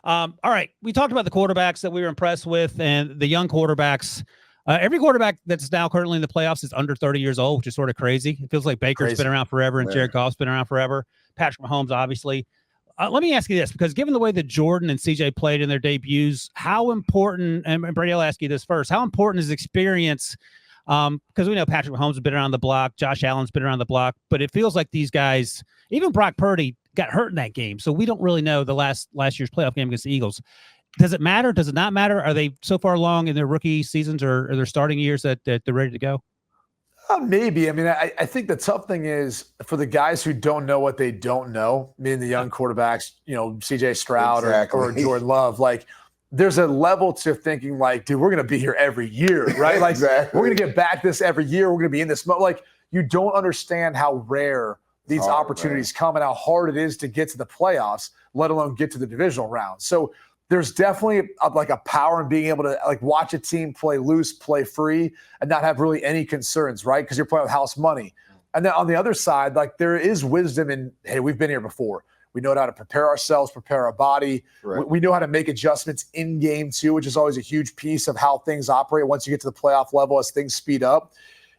All right. We talked about the quarterbacks that we were impressed with and the young quarterbacks. Every quarterback that's now currently in the playoffs is under 30 years old, which is sort of crazy. It feels like Baker's been around forever and Jared Goff's been around forever. Patrick Mahomes, obviously. Let me ask you this, because given the way that Jordan and CJ played in their debuts, how important, and Brady, I'll ask you this first, how important is experience? Because we know Patrick Mahomes has been around the block, Josh Allen's been around the block, but it feels like these guys, even Brock Purdy, got hurt in that game. So we don't really know the last year's playoff game against the Eagles. Does it matter? Does it not matter? Are they so far along in their rookie seasons or their starting years that they're ready to go? Maybe. I mean, I think the tough thing is for the guys who don't know what they don't know, meaning the young quarterbacks, CJ Stroud or Jordan Love, like there's a level to thinking like, dude, we're going to be here every year, right? Like we're going to get back this every year. We're going to be in this. Like you don't understand how rare these opportunities come and how hard it is to get to the playoffs, let alone get to the divisional round. So there's definitely a power in being able to watch a team play loose, play free, and not have really any concerns, right? Because you're playing with house money. And then on the other side, there is wisdom in, hey, we've been here before. We know how to prepare ourselves, prepare our body. Right. We know how to make adjustments in game too, which is always a huge piece of how things operate once you get to the playoff level as things speed up.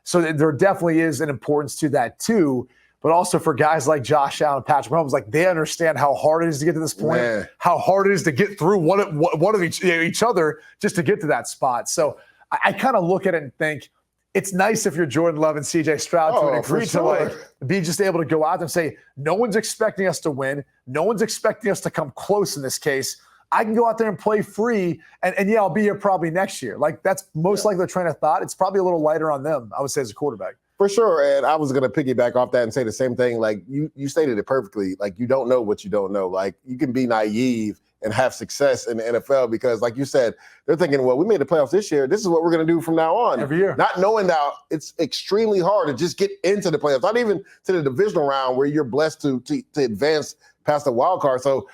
So there definitely is an importance to that too. But also for guys like Josh Allen and Patrick Mahomes, they understand how hard it is to get to this point, how hard it is to get through one of each other just to get to that spot. So I kind of look at it and think it's nice if you're Jordan Love and CJ Stroud to an degree to be just able to go out and say, no one's expecting us to win. No one's expecting us to come close in this case. I can go out there and play free, and I'll be here probably next year. That's most likely the train of thought. It's probably a little lighter on them, I would say, as a quarterback. For sure, and I was going to piggyback off that and say the same thing. You stated it perfectly. You don't know what you don't know. You can be naive and have success in the NFL because, like you said, they're thinking, well, we made the playoffs this year. This is what we're going to do from now on. Every year. Not knowing that it's extremely hard to just get into the playoffs, not even to the divisional round where you're blessed to advance past the wild card. So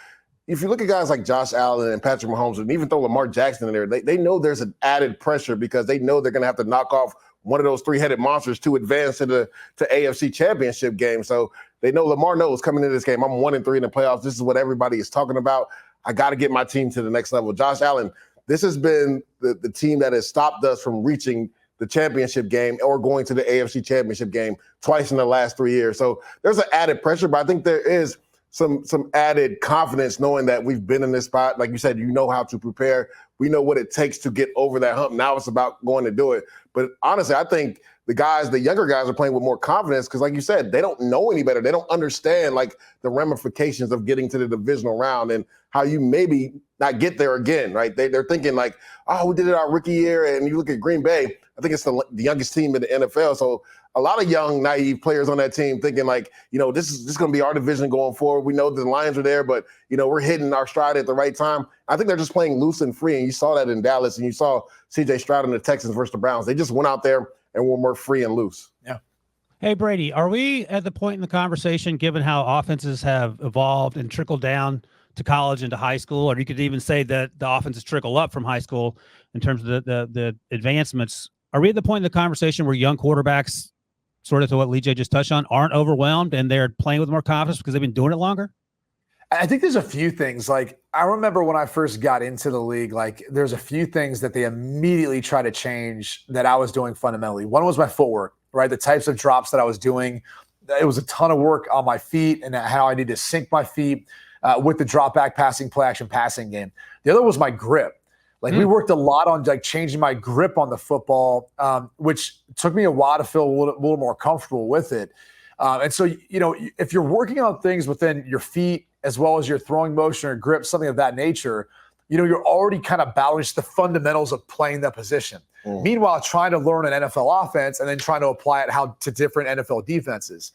if you look at guys like Josh Allen and Patrick Mahomes, and even throw Lamar Jackson in there, they know there's an added pressure because they know they're going to have to knock off one of those three-headed monsters to advance to AFC Championship game. So they know Lamar knows coming into this game, I'm 1-3 in the playoffs. This is what everybody is talking about. I got to get my team to the next level. Josh Allen, this has been the team that has stopped us from reaching the championship game or going to the AFC Championship game twice in the last 3 years. So there's an added pressure, but I think there is some added confidence knowing that we've been in this spot. Like you said, you know how to prepare. We know what it takes to get over that hump. Now it's about going to do it. But honestly, I think the younger guys are playing with more confidence because, like you said, they don't know any better. They don't understand the ramifications of getting to the divisional round and how you maybe not get there again, right? They're thinking we did it our rookie year. And you look at Green Bay, I think it's the youngest team in the NFL. So a lot of young, naive players on that team thinking this is going to be our division going forward. We know the Lions are there, but, we're hitting our stride at the right time. I think they're just playing loose and free, and you saw that in Dallas, and you saw C.J. Stroud and the Texans versus the Browns. They just went out there and were more free and loose. Yeah. Hey, Brady, are we at the point in the conversation, given how offenses have evolved and trickled down to college and to high school, or you could even say that the offenses trickle up from high school in terms of the advancements, are we at the point in the conversation where young quarterbacks, sort of to what Lee J just touched on, aren't overwhelmed and they're playing with more confidence because they've been doing it longer? I think there's a few things. I remember when I first got into the league, there's a few things that they immediately try to change that I was doing fundamentally. One was my footwork, right? The types of drops that I was doing. It was a ton of work on my feet and how I need to sink my feet with the drop back passing, play action passing game. The other was my grip. We worked a lot on changing my grip on the football, which took me a while to feel a little more comfortable with it. And so, if you're working on things within your feet as well as your throwing motion or grip, something of that nature, you're already kind of battling the fundamentals of playing that position. Meanwhile, trying to learn an NFL offense and then trying to apply it to different NFL defenses.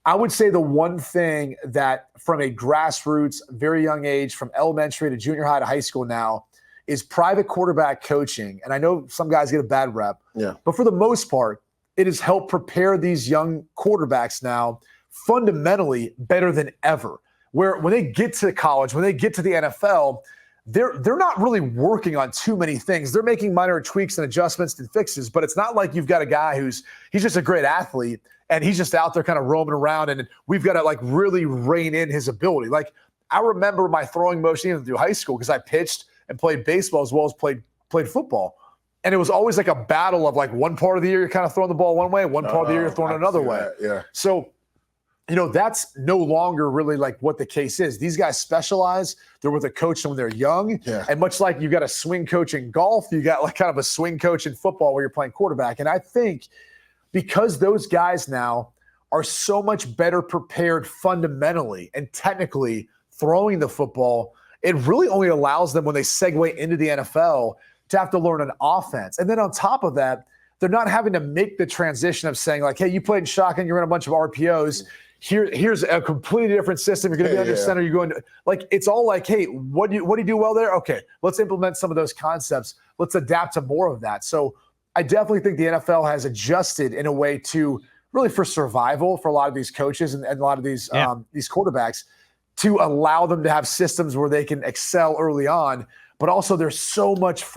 I would say the one thing that from a grassroots, very young age, from elementary to junior high to high school now, is private quarterback coaching. And I know some guys get a bad rep, but for the most part, it has helped prepare these young quarterbacks now fundamentally better than ever. Where when they get to college, when they get to the NFL, they're not really working on too many things. They're making minor tweaks and adjustments and fixes, but it's not like you've got a guy he's just a great athlete and he's just out there kind of roaming around and we've got to really rein in his ability. I remember my throwing motion even through high school because I pitched and played baseball as well as played football. And it was always like a battle of like one part of the year you're kind of throwing the ball one way, one part of the year you're throwing it another way. Yeah. So, that's no longer really like what the case is. These guys specialize. They're with a coach when they're young. Yeah. And much like you got a swing coach in golf, you got like kind of a swing coach in football where you're playing quarterback. And I think because those guys now are so much better prepared fundamentally and technically throwing the football, it really only allows them when they segue into the NFL to have to learn an offense. And then on top of that, they're not having to make the transition of saying like, hey, you played in shotgun, you're in a bunch of RPOs. Here's a completely different system. You're going to be under center. You're going to like, it's all like, hey, what do you do well there? Okay, let's implement some of those concepts. Let's adapt to more of that. So I definitely think the NFL has adjusted in a way to really for survival for a lot of these coaches and a lot of these quarterbacks to allow them to have systems where they can excel early on. But also there's so much further